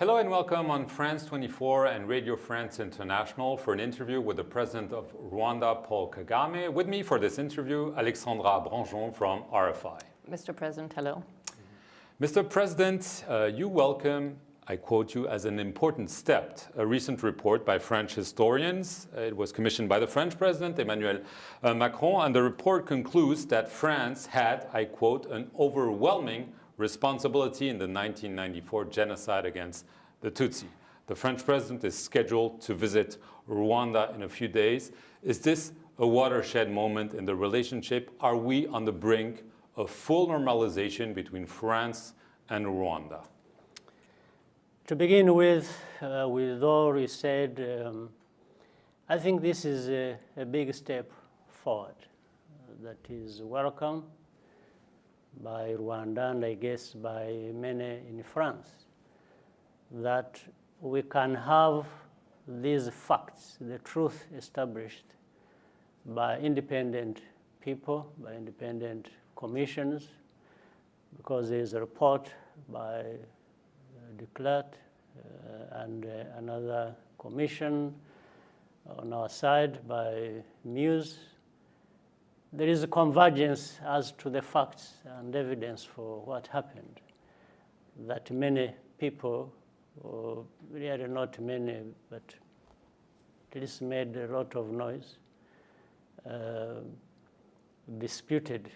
Hello and welcome on France 24 and Radio France International for an interview with the President of Rwanda, Paul Kagame. With me for this interview, Alexandra Branjon from RFI. Mr. President, hello. Mr. President, you welcome, I quote you, as an important step, a recent report by French historians. It was commissioned by the French President, Emmanuel Macron, and the report concludes that France had, I quote, an overwhelming responsibility in the 1994 genocide against the Tutsi. The French President is scheduled to visit Rwanda in a few days. Is this a watershed moment in the relationship? Are we on the brink of full normalization between France and Rwanda? To begin with all you said, I think this is a big step forward that is welcome by Rwanda and I guess by many in France, that we can have these facts, the truth established by independent people, by independent commissions, because there is a report by de Klerk and another commission on our side by Muse. There is a convergence as to the facts and evidence for what happened, that many people, or really not many, but at least made a lot of noise, disputed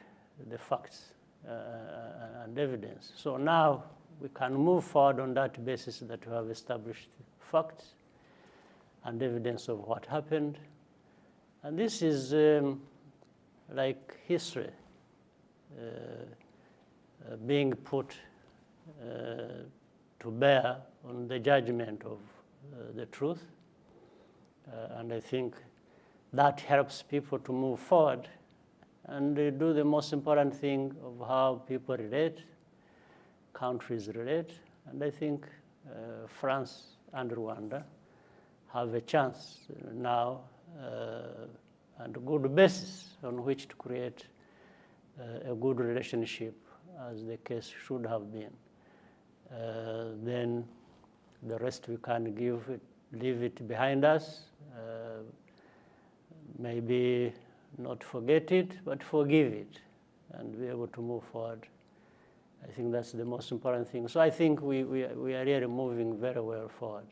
the facts and evidence. So now we can move forward on that basis that we have established facts and evidence of what happened. And this is like history being put to bear on the judgment of the truth. And I think that helps people to move forward and do the most important thing of how people relate, countries relate. And I think France and Rwanda have a chance now and a good basis on which to create a good relationship, as the case should have been. Then the rest we can leave it behind us. Maybe not forget it, but forgive it, and be able to move forward. I think that's the most important thing. So I think we are really moving very well forward.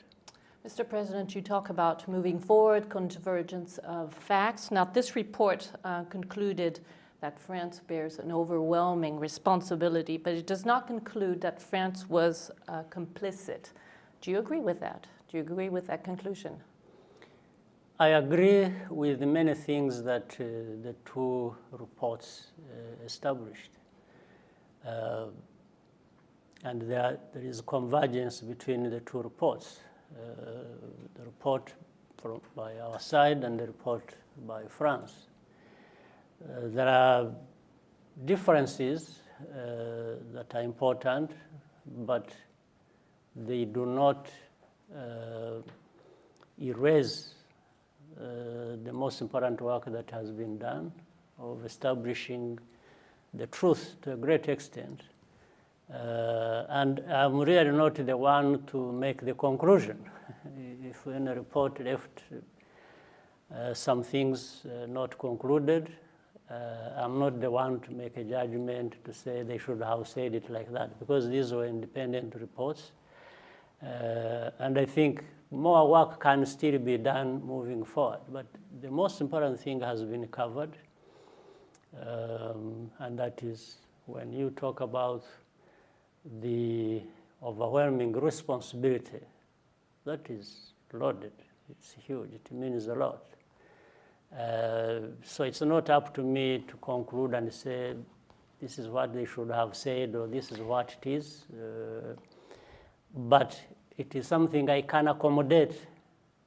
Mr. President, you talk about moving forward, convergence of facts. Now, this report concluded that France bears an overwhelming responsibility, but it does not conclude that France was complicit. Do you agree with that? Do you agree with that conclusion? I agree with many things that the two reports established. And there is convergence between the two reports. The report by our side and the report by France. There are differences that are important, but they do not erase the most important work that has been done of establishing the truth to a great extent. And I'm really not the one to make the conclusion. If in a report left some things not concluded, I'm not the one to make a judgment to say they should have said it like that, because these were independent reports. And I think more work can still be done moving forward. But the most important thing has been covered, and that is when you talk about the overwhelming responsibility, that is loaded. It's huge. It means a lot. So it's not up to me to conclude and say this is what they should have said or this is what it is. But it is something I can accommodate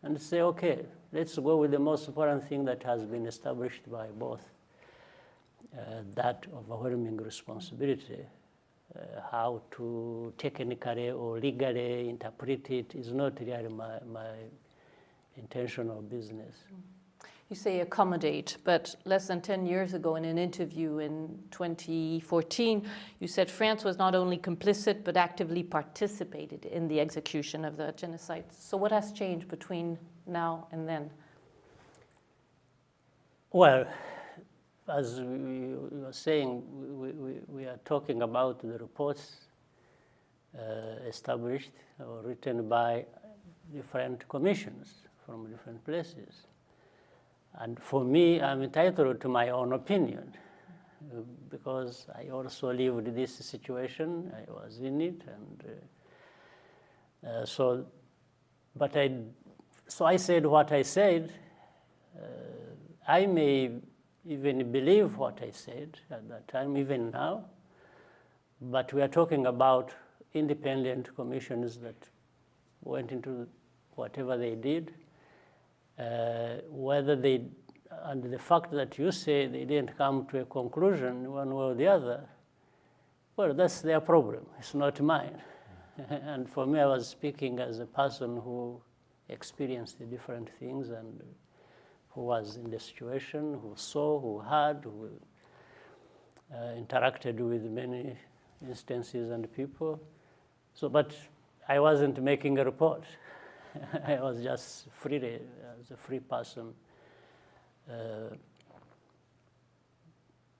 and say, okay, let's go with the most important thing that has been established by both. That overwhelming responsibility. How to technically or legally interpret it is not really my intention or business. You say accommodate, but less than 10 years ago in an interview in 2014, you said France was not only complicit but actively participated in the execution of the genocide. So what has changed between now and then? Well, as we were saying, we are talking about the reports established or written by different commissions from different places. And for me, I'm entitled to my own opinion because I also lived this situation. I was in it, and so I said what I said. I may even believe what I said at that time, even now, but we are talking about independent commissions that went into whatever they did. Whether they, and the fact that you say they didn't come to a conclusion one way or the other, well, that's their problem. It's not mine. And for me, I was speaking as a person who experienced the different things and who was in the situation, who saw, who heard, who interacted with many instances and people. So, but I wasn't making a report. I was just free, as a free person,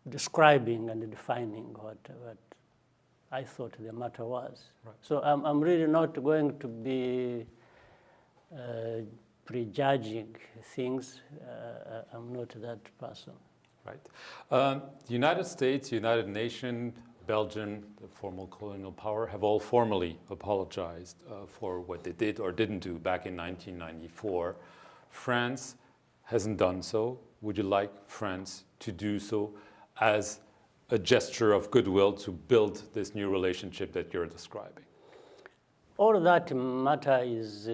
describing and defining what I thought the matter was. Right. So I'm really not going to be prejudging things. I'm not that person. Right. The United States, United Nations, Belgium, the former colonial power, have all formally apologized for what they did or didn't do back in 1994. France hasn't done so. Would you like France to do so as a gesture of goodwill to build this new relationship that you're describing? All that matter is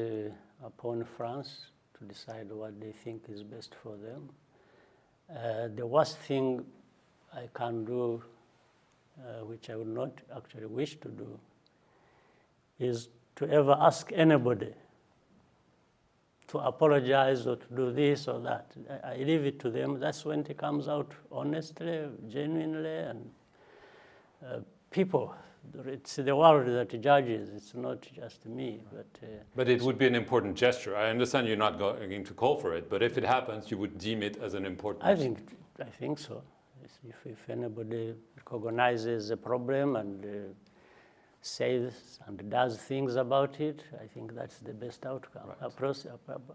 upon France to decide what they think is best for them. The worst thing I can do, which I would not actually wish to do, is to ever ask anybody to apologize or to do this or that. I leave it to them. That's when it comes out honestly, genuinely, and people. It's the world that judges. It's not just me. But it would be an important gesture. I understand you're not going to call for it, but if it happens, you would deem it as an important. I think so. If anybody recognizes a problem and says and does things about it, I think that's the best outcome. Right.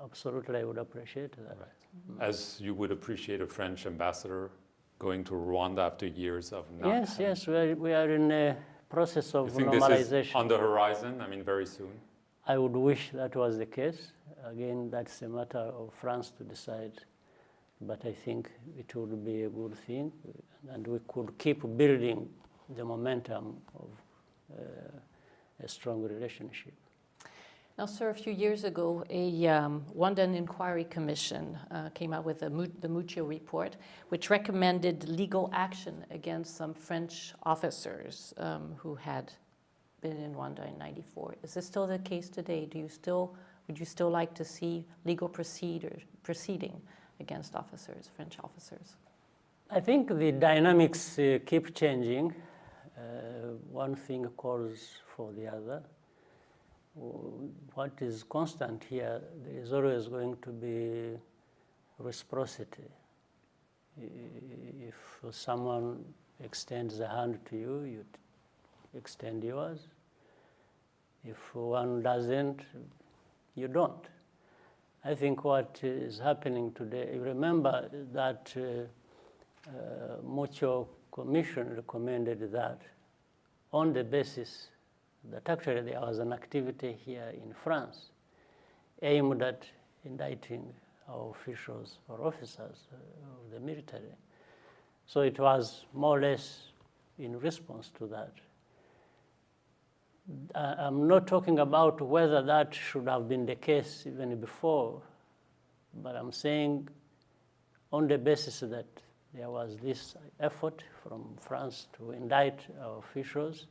Absolutely, I would appreciate that. Right. As you would appreciate a French ambassador going to Rwanda after years of not. Yes, we are in a process of You think normalization. this is on the horizon? I mean, very soon. I would wish that was the case. Again, that's a matter of France to decide. But I think it would be a good thing, and we could keep building the momentum of a strong relationship. Now, sir, a few years ago, a Rwandan Inquiry Commission came out with the Muccio report, which recommended legal action against some French officers who had been in Rwanda in '94. Is this still the case today? Would you still like to see legal proceeding against officers, French officers? I think the dynamics keep changing. One thing calls for the other. What is constant here, there is always going to be reciprocity. If someone extends a hand to you, you extend yours. If one doesn't, you don't. I think what is happening today, remember that Muccio Commission recommended that on the basis that actually there was an activity here in France aimed at indicting our officials or officers of the military. So it was more or less in response to that. I'm not talking about whether that should have been the case even before, but I'm saying on the basis that there was this effort from France to indict our officials,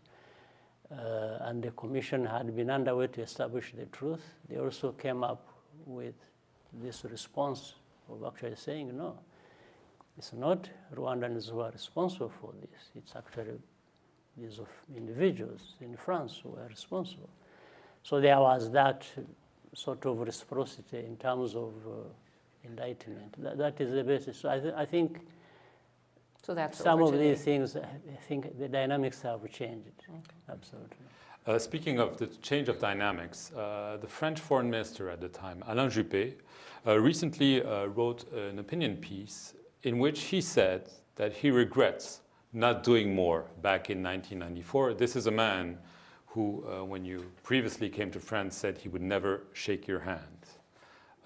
and the commission had been underway to establish the truth. They also came up with this response of actually saying, no, it's not Rwandans who are responsible for this. It's actually these of individuals in France who are responsible. So there was that sort of reciprocity in terms of indictment. That is the basis. So I think So that's some over of today. these things, I think the dynamics have changed. Absolutely. Speaking of the change of dynamics, the French foreign minister at the time, Alain Juppé, recently wrote an opinion piece in which he said that he regrets not doing more back in 1994. This is a man who, when you previously came to France, said he would never shake your hand.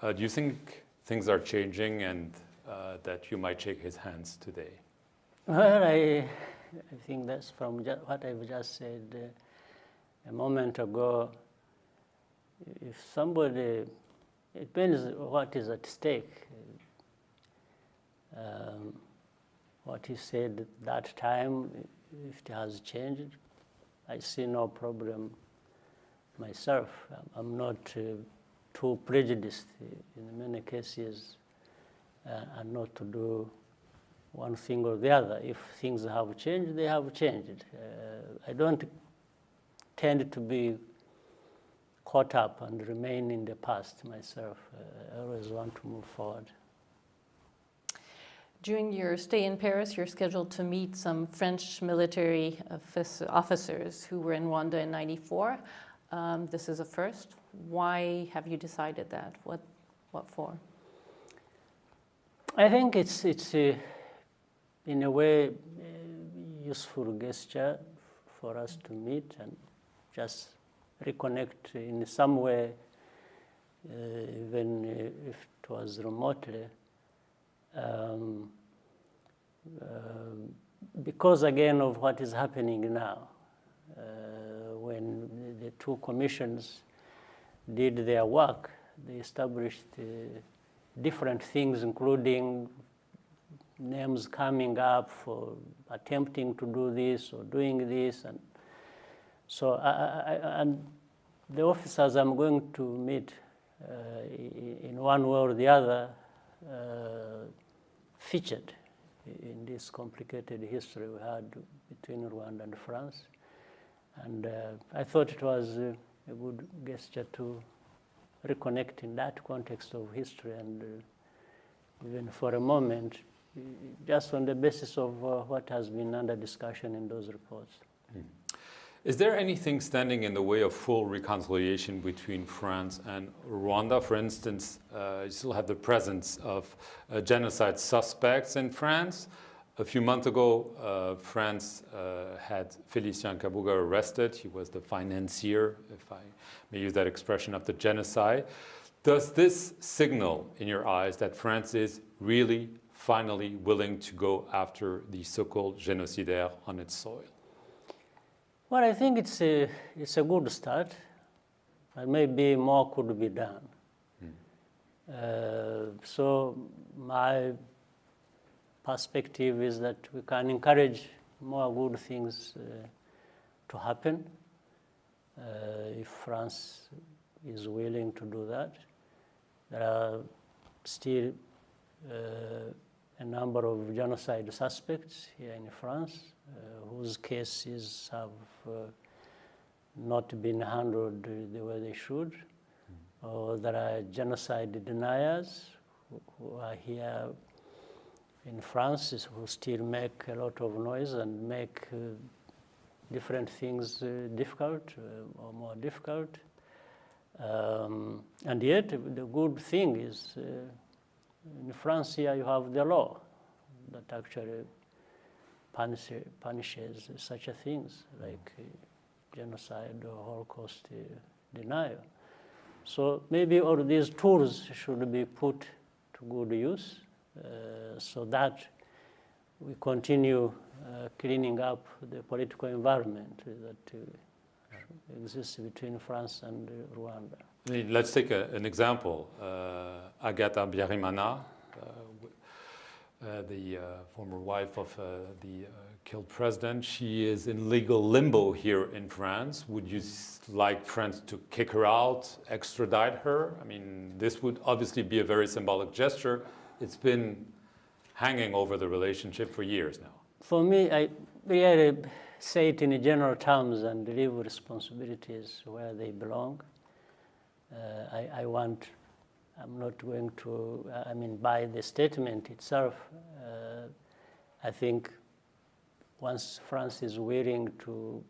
Do you think things are changing and that you might shake his hands today? Well, I think that's from what I've just said a moment ago. If somebody, it depends what is at stake. What he said at that time, if it has changed, I see no problem myself. I'm not too prejudiced in many cases and not to do one thing or the other. If things have changed, they have changed. I don't tend to be caught up and remain in the past myself. I always want to move forward. During your stay in Paris, you're scheduled to meet some French military officers who were in Rwanda in '94. This is a first. Why have you decided that? What for? I think it's in a way useful gesture for us to meet and just reconnect in some way, even if it was remotely. Because again of what is happening now, when the two commissions did their work, they established different things, including names coming up for attempting to do this or doing this, and so and the officers I'm going to meet in one way or the other featured in this complicated history we had between Rwanda and France. And I thought it was a good gesture to reconnect in that context of history and even for a moment, just on the basis of what has been under discussion in those reports. Is there anything standing in the way of full reconciliation between France and Rwanda? For instance, you still have the presence of genocide suspects in France. A few months ago, France had Félicien Kabuga arrested. He was the financier, if I may use that expression, of the genocide. Does this signal in your eyes that France is really finally willing to go after the so-called génocidaires on its soil? Well, I think it's a good start, but maybe more could be done. So my perspective is that we can encourage more good things to happen if France is willing to do that. There are still a number of genocide suspects here in France whose cases have not been handled the way they should. Or there are genocide deniers who are here in France who still make a lot of noise and make different things difficult or more difficult. And yet, the good thing is in France here you have the law that actually punishes such things like genocide or Holocaust denial. So maybe all these tools should be put to good use so that we continue cleaning up the political environment that exists between France and Rwanda. Let's take an example. Agatha Biarimana, the former wife of the killed president, she is in legal limbo here in France. Would you like France to kick her out, extradite her? I mean, this would obviously be a very symbolic gesture, it's been hanging over the relationship for years now. For me, I really say it in general terms and leave responsibilities where they belong. I'm not going to, by the statement itself, I think once France is willing to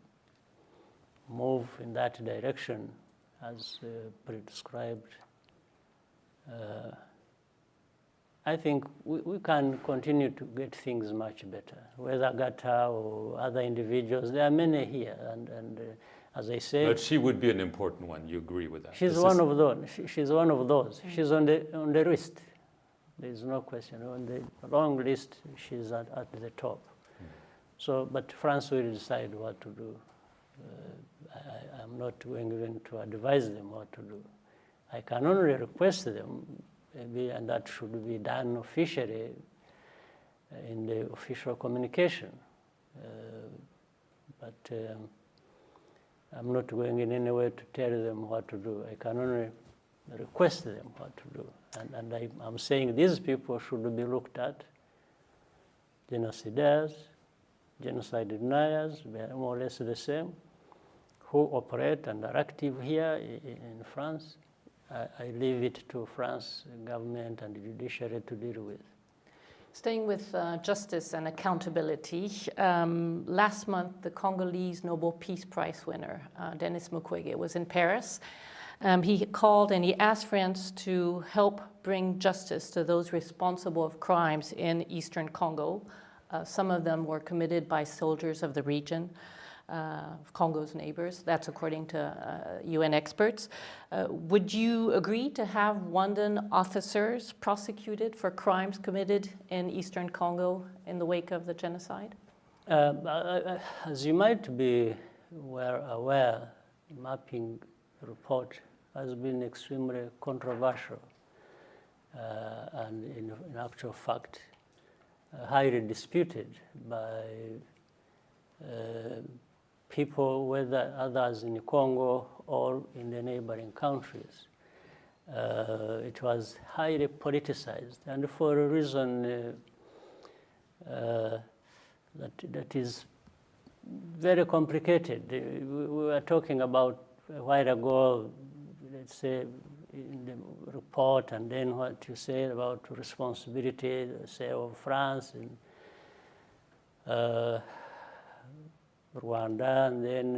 move in that direction as prescribed, I think we can continue to get things much better. Whether Gata or other individuals, there are many here, and as I say, But she would be an important one. You agree with that? she's one of those. She's one of those. She's on the list. There is no question. On the long list, she's at the top. So, but France will decide what to do. I'm not going to advise them what to do. I can only request them, maybe, and that should be done officially in the official communication. But I'm not going in any way to tell them what to do. I can only request them what to do. And I'm saying these people should be looked at. Genocidaires, genocide deniers, they are more or less the same, who operate and are active here in France. I leave it to France government and judiciary to deal with. Staying with justice and accountability, last month the Congolese Nobel Peace Prize winner, Denis Mukwege, was in Paris. He called and he asked France to help bring justice to those responsible of crimes in Eastern Congo. Some of them were committed by soldiers of the region, Congo's neighbors. That's according to UN experts. Would you agree to have Rwandan officers prosecuted for crimes committed in Eastern Congo in the wake of the genocide? As you might be aware, the mapping report has been extremely controversial and in actual fact highly disputed by people, whether others in Congo or in the neighboring countries. It was highly politicized, and for a reason that is very complicated. We were talking about a while ago, let's say, in the report, and then what you said about responsibility, say, of France and Rwanda, and then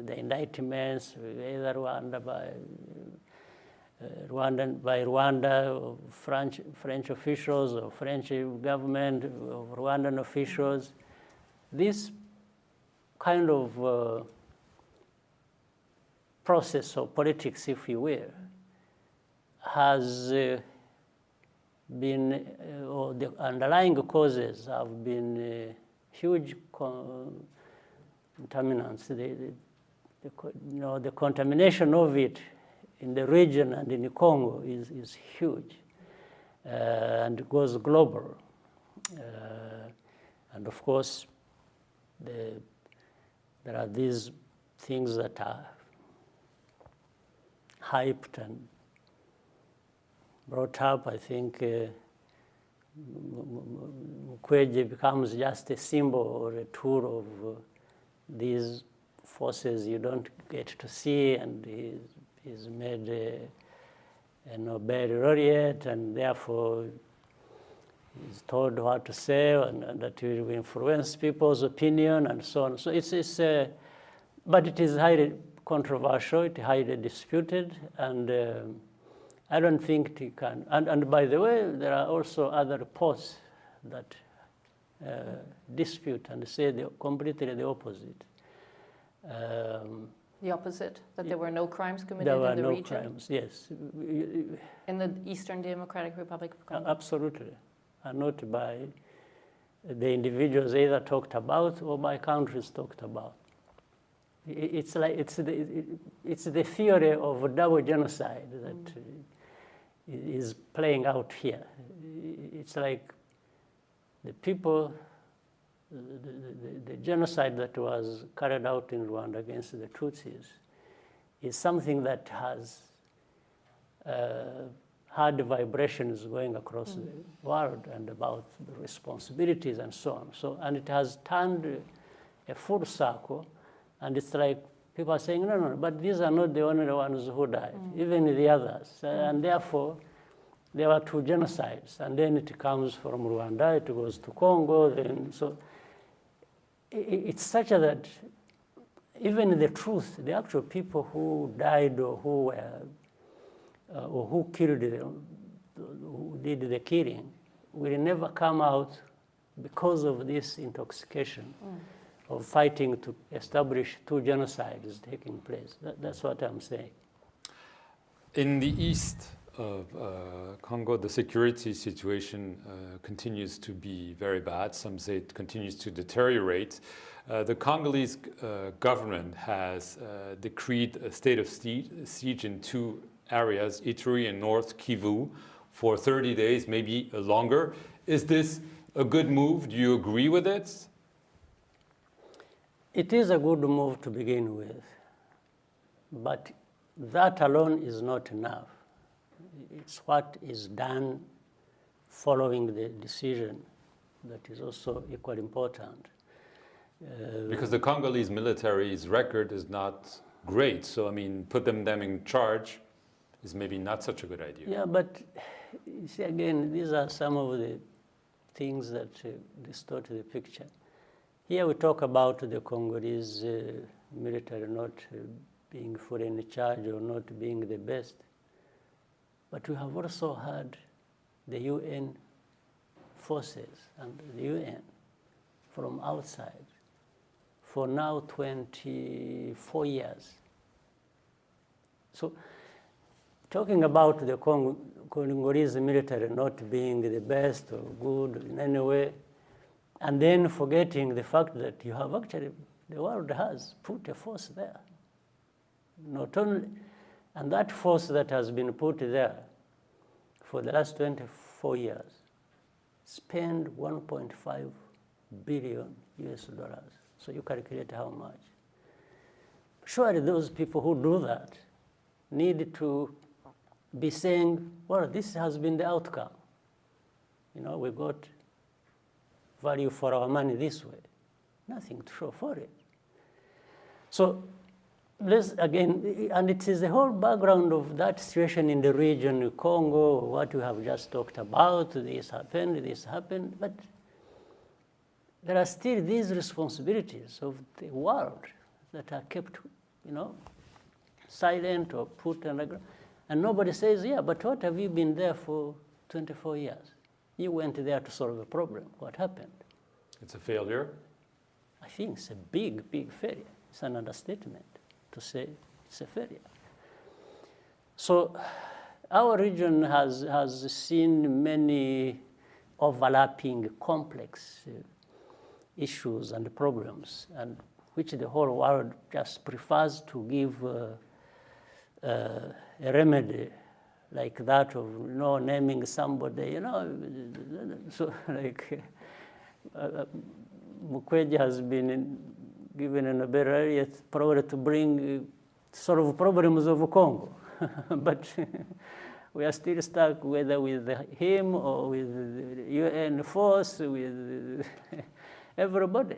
the indictments, either Rwanda by Rwanda, or French officials, or French government, or Rwandan officials. This kind of process of politics, if you will, has been, or the underlying causes have been huge contaminants. The contamination of it in the region and in the Congo is huge, and it goes global. And of course, there are these things that are hyped and brought up. I think Mukwege becomes just a symbol or a tool of these forces you don't get to see, and he's made a Nobel laureate, and therefore he's told what to say, and that will influence people's opinion, and so on. So it's but it is highly controversial, it's highly disputed, and I don't think it can. And by the way, there are also other reports that dispute and say completely the opposite. The opposite, that there were no crimes committed There were in the no region? crimes, yes. In the Eastern Democratic Republic of Congo? Absolutely. And not by the individuals either talked about or by countries talked about. It's like it's the theory of a double genocide that is playing out here. It's like the people, the genocide that was carried out in Rwanda against the Tutsis is something that has heard vibrations going across the world and about the responsibilities and so on. So, and it has turned a full circle, and it's like people are saying, no, no, but these are not the only ones who died, even the others. And therefore, there were 2 genocides, and then it comes from Rwanda, it goes to Congo, then so it's such that even the truth, the actual people who died or who were or who killed them, who did the killing, will never come out because of this intoxication of fighting to establish 2 genocides taking place. That's what I'm saying. In the east of Congo, the security situation continues to be very bad. Some say it continues to deteriorate. The Congolese government has decreed a state of siege in 2 areas, Ituri and North Kivu, for 30 days, maybe longer. Is this a good move? Do you agree with it? It is a good move to begin with, but that alone is not enough. It's what is done following the decision that is also equally important. Because the Congolese military's record is not great, so I mean, put them in charge is maybe not such a good idea. Yeah, but you see, again, these are some of the things that distort the picture. Here we talk about the Congolese military not being fully in charge or not being the best. But we have also had the UN forces and the UN from outside for now 24 years. So talking about the Congolese military not being the best or good in any way, and then forgetting the fact that you have actually, the world has put a force there. Not only, and that force that has been put there for the last 24 years spend 1.5 billion US dollars. So you calculate how much. Surely those people who do that need to be saying, well, this has been the outcome. You know, we got value for our money this way. Nothing to show for it. So let's again, and it is the whole background of that situation in the region, Congo, what we have just talked about, this happened, but there are still these responsibilities of the world that are kept, you know, silent or put underground. And nobody says, yeah, but what have you been there for 24 years? You went there to solve a problem. What happened? It's a failure? I think it's a big, big failure. It's an understatement to say it's a failure. So our region has seen many overlapping complex issues and problems, and which the whole world just prefers to give a remedy like that of, you know, naming somebody, you know. So like Mukwege has been given a Nobel laureate probably to bring solve problems of Congo, but we are still stuck whether with him or with the UN force, with everybody.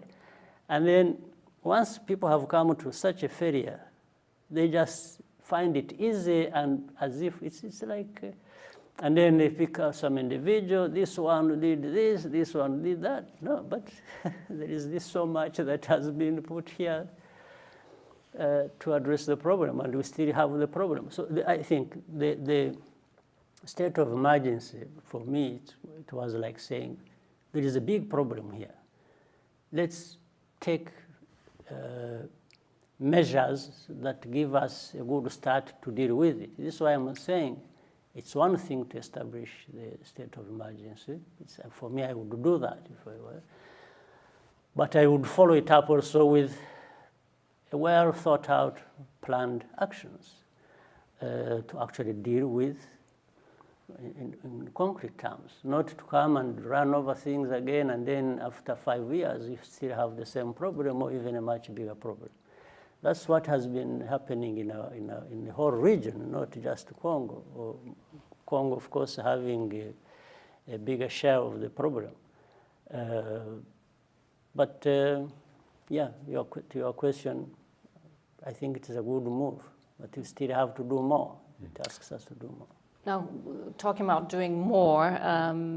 And then once people have come to such a failure, they just find it easy and as if it's like, and then they pick out some individual, this one did this one did that. No, but there is this so much that has been put here to address the problem, and we still have the problem. So I think the state of emergency, for me, it was like saying, there is a big problem here. Let's take measures that give us a good start to deal with it. This is why I'm saying it's one thing to establish the state of emergency. For me, I would do that if I were. But I would follow it up also with a well thought out, planned actions to actually deal with in concrete terms, not to come and run over things again and then after 5 years you still have the same problem or even a much bigger problem. That's what has been happening in the whole region, not just Congo or Congo, of course, having a bigger share of the problem. Yeah, to your question, I think it is a good move, but we still have to do more. It asks us to do more. Now, talking about doing more,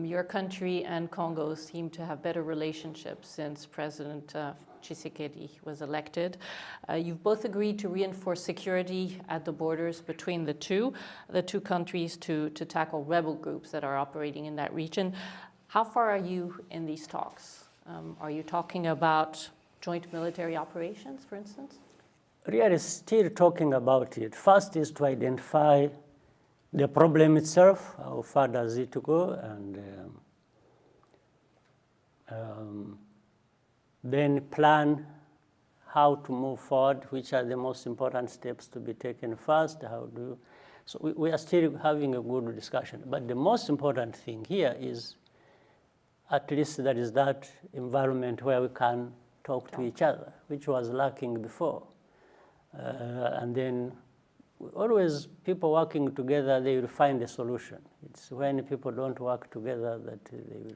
your country and Congo seem to have better relationships since President Tshisekedi was elected. You've both agreed to reinforce security at the borders between the two countries to tackle rebel groups that are operating in that region. How far are you in these talks? Are you talking about joint military operations, for instance? We are still talking about it. First is to identify the problem itself, how far does it go, and then plan how to move forward, which are the most important steps to be taken first, so we are still having a good discussion. But the most important thing here is at least there is that environment where we can talk to each other, which was lacking before. And then always people working together, they will find a solution. It's when people don't work together that they will,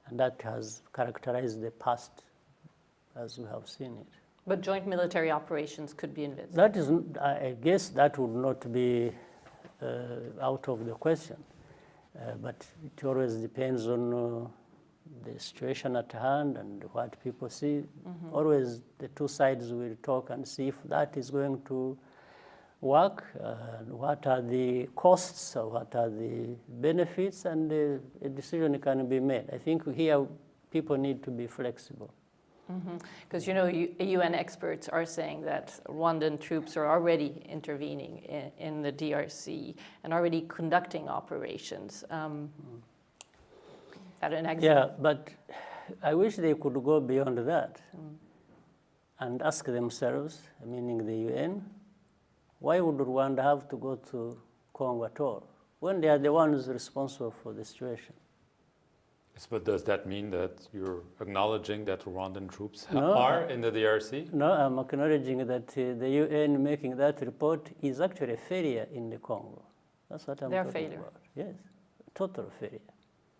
and that has characterized the past as we have seen it. But joint military operations could be envisaged. That is, I guess that would not be out of the question. But it always depends on the situation at hand and what people see. Mm-hmm. Always the two sides will talk and see if that is going to work, what are the costs, or what are the benefits, and a decision can be made. I think here people need to be flexible. Because UN experts are saying that Rwandan troops are already intervening in the DRC and already conducting operations. Is that an example? Yeah, but I wish they could go beyond that and ask themselves, meaning the UN, why would Rwanda have to go to Congo at all when they are the ones responsible for the situation? Yes, but does that mean that you're acknowledging that Rwandan troops are in the DRC? No, I'm acknowledging that the UN making that report is actually a failure in the Congo. That's what I'm talking about. Yes, total failure.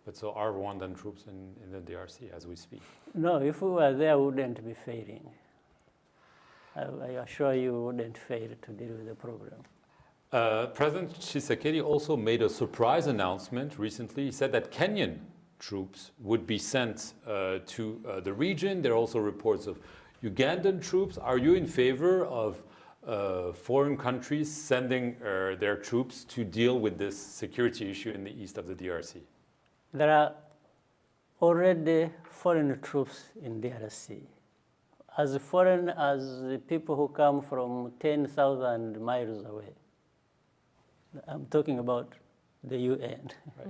But so are Rwandan troops in the DRC as we speak? No, if we were there, we wouldn't be failing. I assure you, we wouldn't fail to deal with the problem. President Tshisekedi also made a surprise announcement recently. He said that Kenyan troops would be sent to the region. There are also reports of Ugandan troops. Are you in favor of foreign countries sending their troops to deal with this security issue in the east of the DRC? There are already foreign troops in DRC. As foreign as the people who come from 10,000 miles away. I'm talking about the UN. Right.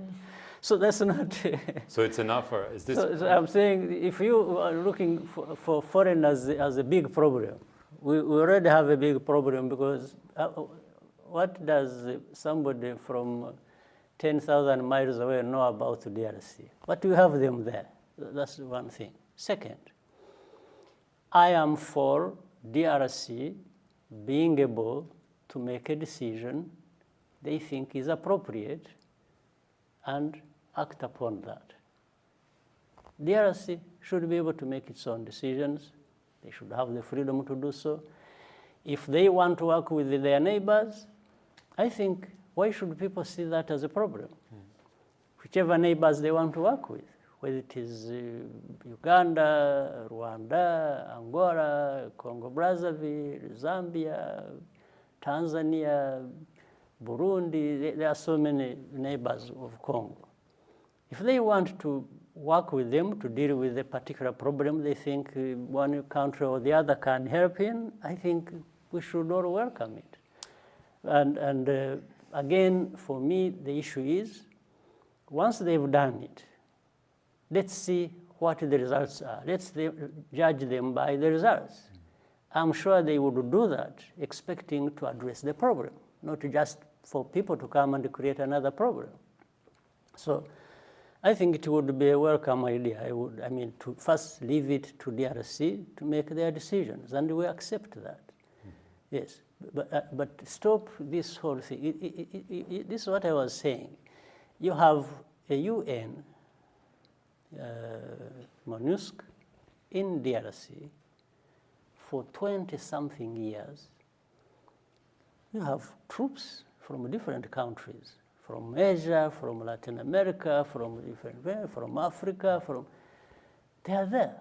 So that's not... So it's enough, or is this... So I'm saying, if you are looking for foreigners as a big problem, we already have a big problem, because what does somebody from 10,000 miles away know about the DRC? But we have them there. That's one thing. Second, I am for DRC being able to make a decision they think is appropriate and act upon that. DRC should be able to make its own decisions. They should have the freedom to do so. If they want to work with their neighbors, I think, why should people see that as a problem? Whichever neighbors they want to work with, whether it is Uganda, Rwanda, Angola, Congo-Brazzaville, Zambia, Tanzania, Burundi, there are so many neighbors of Congo. If they want to work with them to deal with a particular problem they think one country or the other can help in, I think we should all welcome it. And again, for me, the issue is, once they've done it, let's see what the results are. Let's judge them by the results. I'm sure they would do that expecting to address the problem, not just for people to come and create another problem. So I think it would be a welcome idea. To first leave it to DRC to make their decisions, and we accept that. Yes, But stop this whole thing. This is what I was saying. You have a UN MONUSC in DRC for 20-something years. You have troops from different countries, from Asia, from Latin America, from Africa, they are there.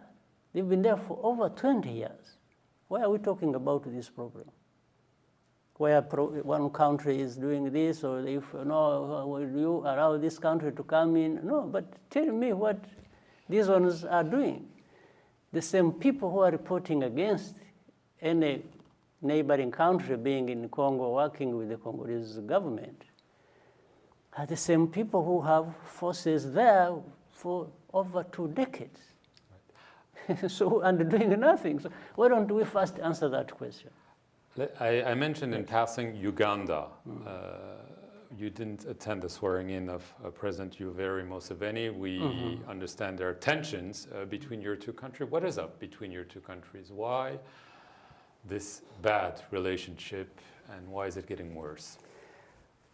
They've been there for over 20 years. Why are we talking about this problem? Where one country is doing this, or if no, will you allow this country to come in? No, but tell me what these ones are doing. The same people who are reporting against any neighboring country being in Congo working with the Congolese government are the same people who have forces there for over 2 decades. Right. So, and doing nothing. So why don't we first answer that question? I mentioned in passing Uganda. You didn't attend the swearing-in of President Yoweri Museveni. We understand there are tensions between your two countries. What is up between your two countries? Why this bad relationship, and why is it getting worse?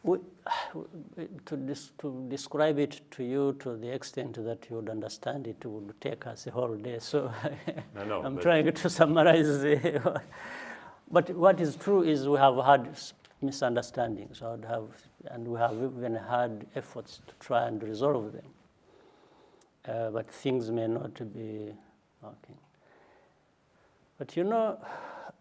To describe it to you to the extent that you would understand it would take us a whole day. So I'm trying to summarize. But what is true is we have had misunderstandings, and we have even had efforts to try and resolve them. But things may not be working. But you know,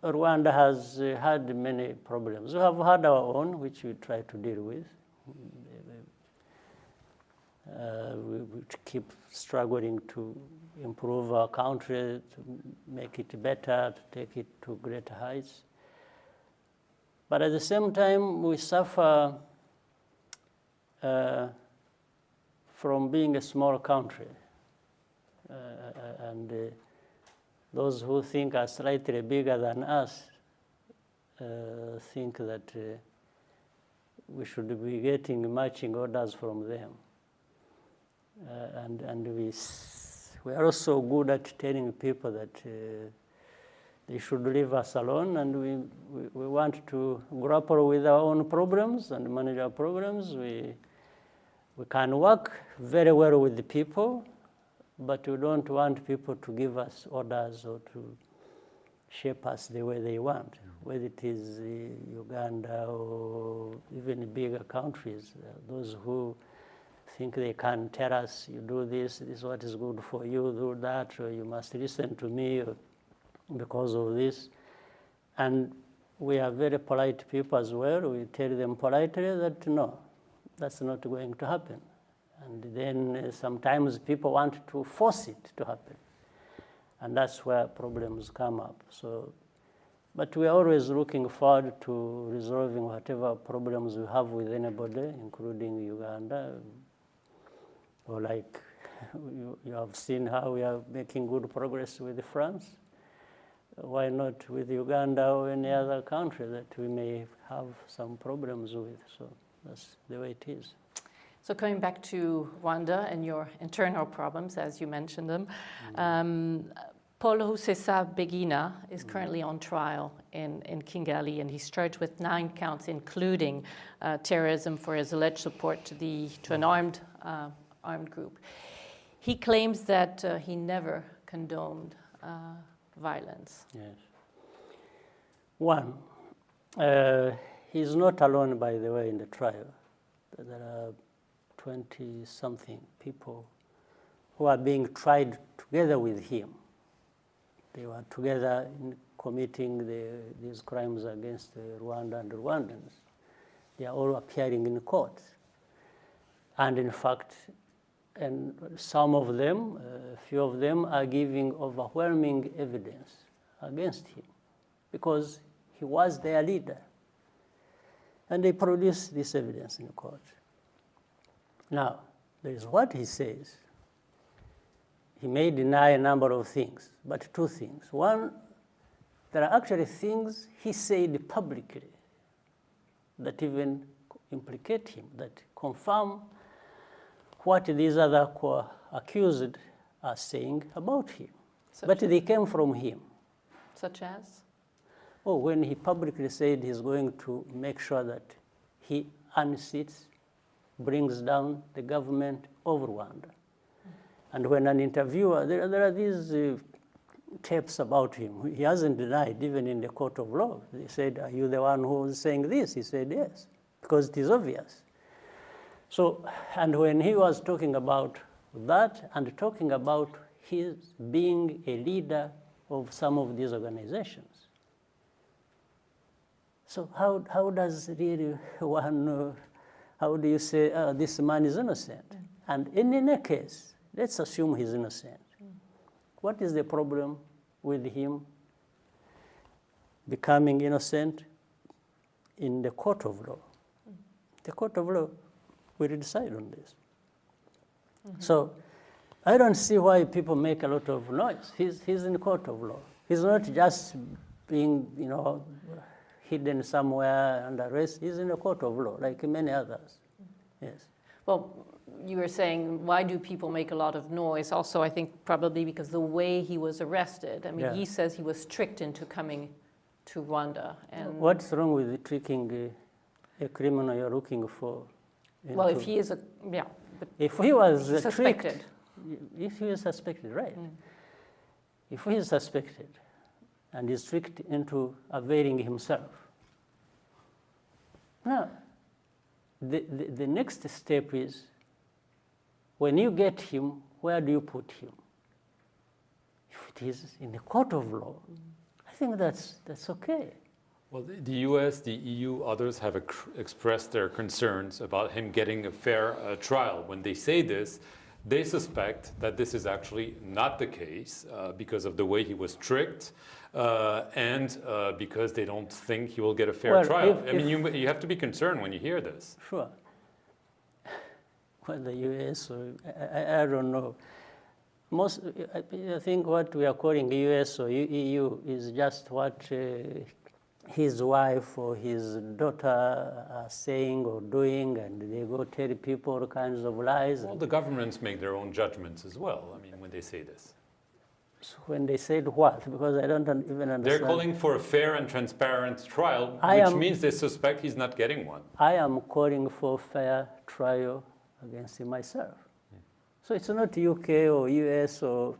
Rwanda has had many problems. We have had our own, which we try to deal with. We keep struggling to improve our country, to make it better, to take it to greater heights. But at the same time, we suffer from being a small country. And those who think are slightly bigger than us think that we should be getting marching orders from them. And we are also good at telling people that they should leave us alone, and we want to grapple with our own problems and manage our problems. We can work very well with the people, but we don't want people to give us orders or to shape us the way they want, whether it is Uganda or even bigger countries. Those who think they can tell us, you do this, this is what is good for you, do that, or you must listen to me because of this. And we are very polite people as well. We tell them politely that no, that's not going to happen. And then sometimes people want to force it to happen. And that's where problems come up. So, but we are always looking forward to resolving whatever problems we have with anybody, including Uganda. Or like you have seen how we are making good progress with France. Why not with Uganda or any other country that we may have some problems with? So that's the way it is. So coming back to Rwanda and your internal problems, as you mentioned them, Paul Rusesabagina is currently on trial in Kigali, and he's charged with 9 counts, including terrorism for his alleged support to an armed group. He claims that he never condoned violence. Yes. One, he's not alone, by the way, in the trial. There are 20-something people who are being tried together with him. They were together in committing these crimes against Rwanda and Rwandans. They are all appearing in court. And in fact, and some of them, a few of them, are giving overwhelming evidence against him because he was their leader. And they produced this evidence in court. Now, there is what he says. He may deny a number of things, but 2 things. One, there are actually things he said publicly that even implicate him, that confirm what these other accused are saying about him. But they came from him. Such as? or when he publicly said he's going to make sure that he unseats, brings down the government of Rwanda. And when an interviewer, there are these tapes about him. He hasn't denied, even in the court of law. They said, are you the one who was saying this? He said, yes, because it is obvious. So, and when he was talking about that and talking about his being a leader of some of these organizations. So how does really one, how do you say, this man is innocent? And in any case, let's assume he's innocent. What is the problem with him becoming innocent in the court of law? The court of law will decide on this. So I don't see why people make a lot of noise. He's in the court of law. He's not just being, hidden somewhere under arrest. He's in the court of law, like many others. Yes. Well, you were saying, why do people make a lot of noise? Also, I think probably because the way he was arrested. I mean, he says he was tricked into coming to Rwanda. And what's wrong with tricking a criminal you're looking for? Well, if he is but if he was suspected. Tricked, if he is suspected, right? If he is suspected and is tricked into availing himself, now the next step is, when you get him, where do you put him? If it is in the court of law, I think that's okay. Well, the US, the EU, others have expressed their concerns about him getting a fair trial. When they say this, they suspect that this is actually not the case because of the way he was tricked and because they don't think he will get a fair trial. You have to be concerned when you hear this. Sure. Well, the US, or, I don't know. I think what we are calling US or EU is just what his wife or his daughter are saying or doing, and they go tell people all kinds of lies. Well, the governments make their own judgments as well, I mean, when they say this. So when they said what? Because I don't even understand. They're calling for a fair and transparent trial, which means they suspect he's not getting one. I am calling for fair trial against him myself. So it's not UK or US or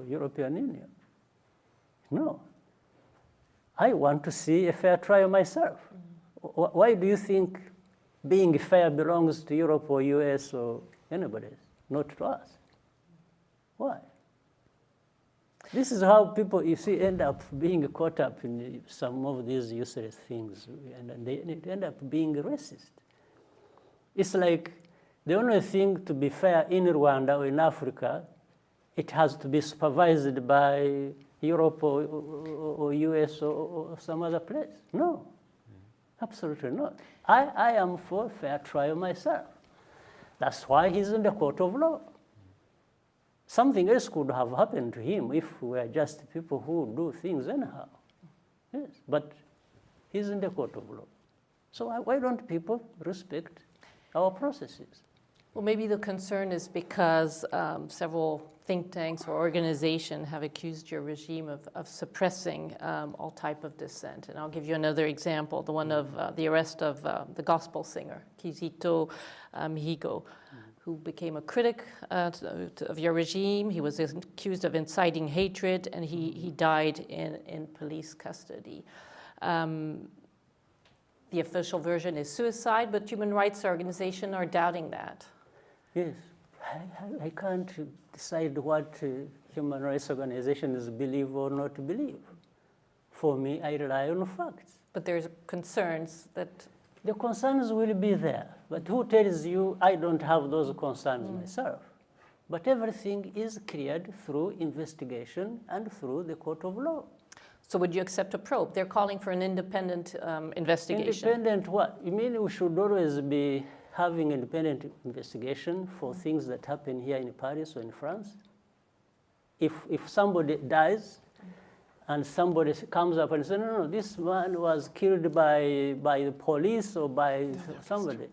European Union. No. I want to see a fair trial myself. Why do you think being fair belongs to Europe or US or anybody, not to us? Why? This is how people, you see, end up being caught up in some of these useless things, and they end up being racist. It's like the only thing to be fair in Rwanda or in Africa, it has to be supervised by Europe or US or some other place. No, absolutely not. I am for fair trial myself. That's why he's in the court of law. Something else could have happened to him if we were just people who do things anyhow. Yes, but he's in the court of law. So why don't people respect our processes? Well, maybe the concern is because several think tanks or organizations have accused your regime of suppressing all type of dissent. And I'll give you another example, the one of the arrest of the gospel singer, Kizito Mihigo, who became a critic of your regime. He was accused of inciting hatred, and he died in police custody. The official version is suicide, but human rights organizations are doubting that. Yes, I can't decide what human rights organizations believe or not believe. For me, I rely on facts. But there's concerns that... The concerns will be there, but who tells you I don't have those concerns myself? But everything is cleared through investigation and through the court of law. So would you accept a probe? They're calling for an independent investigation. Independent what? You mean we should always be having independent investigation for things that happen here in Paris or in France? If somebody dies and somebody comes up and says, no, this man was killed by the police or by somebody.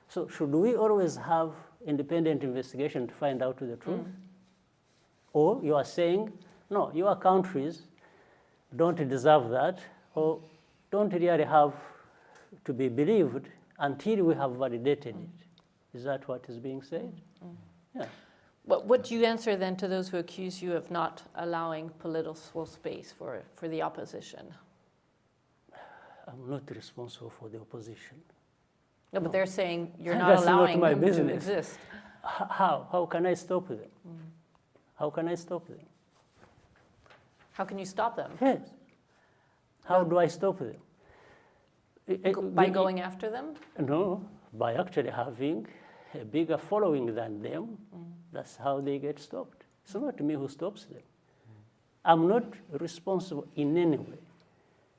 So should we always have independent investigation to find out the truth? Or you are saying, no, your countries, don't deserve that or don't really have to be believed until we have validated it. Is that what is being said? Yeah. What do you answer then to those who accuse you of not allowing political space for the opposition? I'm not responsible for the opposition. No, but they're saying you're not That's not allowing my them business. to exist. How? How can I stop them? How can I stop them? How can you stop them? Yes. How do I stop them? By going after them? No, by actually having a bigger following than them. That's how they get stopped. It's not me who stops them. I'm not responsible in any way.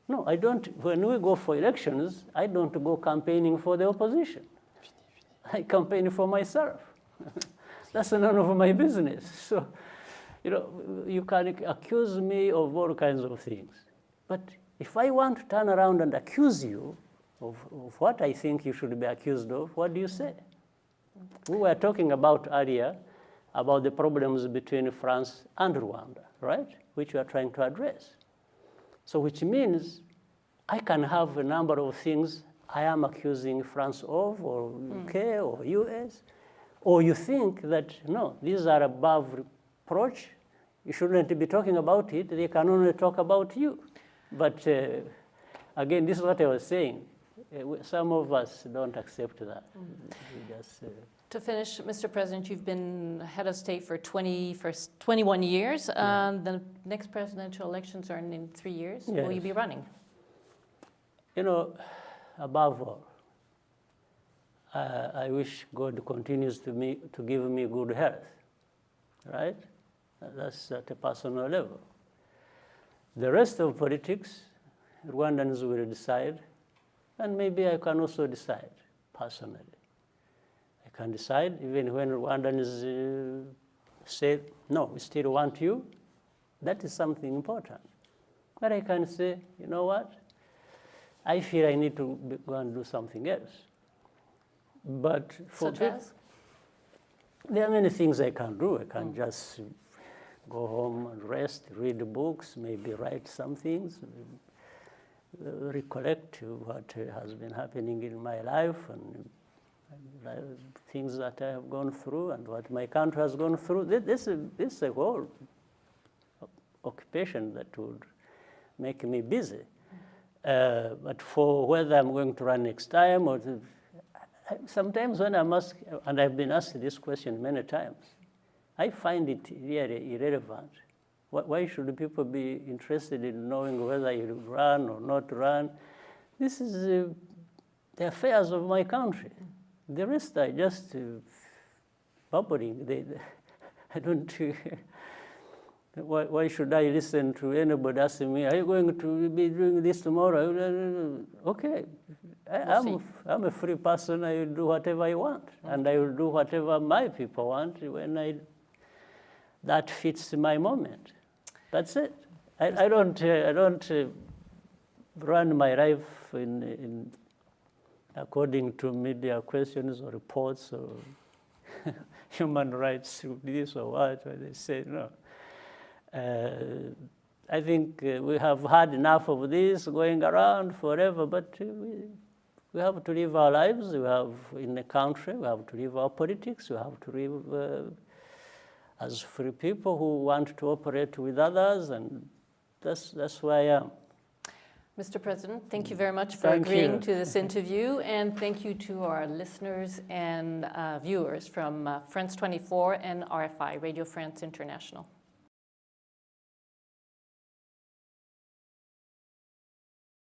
No, I don't. When we go for elections, I don't go campaigning for the opposition. I campaign for myself. That's none of my business. So, you can accuse me of all kinds of things. But if I want to turn around and accuse you of what I think you should be accused of, what do you say? We were talking about earlier about the problems between France and Rwanda, right? Which we are trying to address. So which means I can have a number of things I am accusing France of, or UK, or US, or you think that, no, these are above reproach, you shouldn't be talking about it, they can only talk about you. But again, this is what I was saying. Some of us don't accept that. We just, To finish, Mr. President, you've been head of state for 21 years. The next presidential elections are in 3 years. Yes. Will you be running? Above all, I wish God continues to give me good health, right? That's at a personal level. The rest of politics, Rwandans will decide, and maybe I can also decide personally. I can decide even when Rwandans say, no, we still want you, that is something important. But I can say, you know what? I feel I need to go and do something else. But for Such as? there are many things I can do. I can just go home and rest, read books, maybe write some things, recollect what has been happening in my life and things that I have gone through and what my country has gone through. This is a whole occupation that would make me busy. But for whether I'm going to run next time, or sometimes when I'm asked, and I've been asked this question many times, I find it really irrelevant. Why should people be interested in knowing whether you run or not run? This is the affairs of my country. The rest are just bubbling. I don't. Why should I listen to anybody asking me, are you going to be doing this tomorrow? Okay, I'm a free person. I will do whatever I want. And I will do whatever my people want when that fits my moment. That's it. I don't run my life in according to media questions or reports or human rights, this or what. They say no. I think we have had enough of this going around forever, but we have to live our lives. We have in the country, we have to live our politics. We have to live as free people who want to operate with others, and that's where I am. Mr. President, thank you very much for Thank agreeing you. to this interview, and thank you to our listeners and viewers from France 24 and RFI, Radio France International.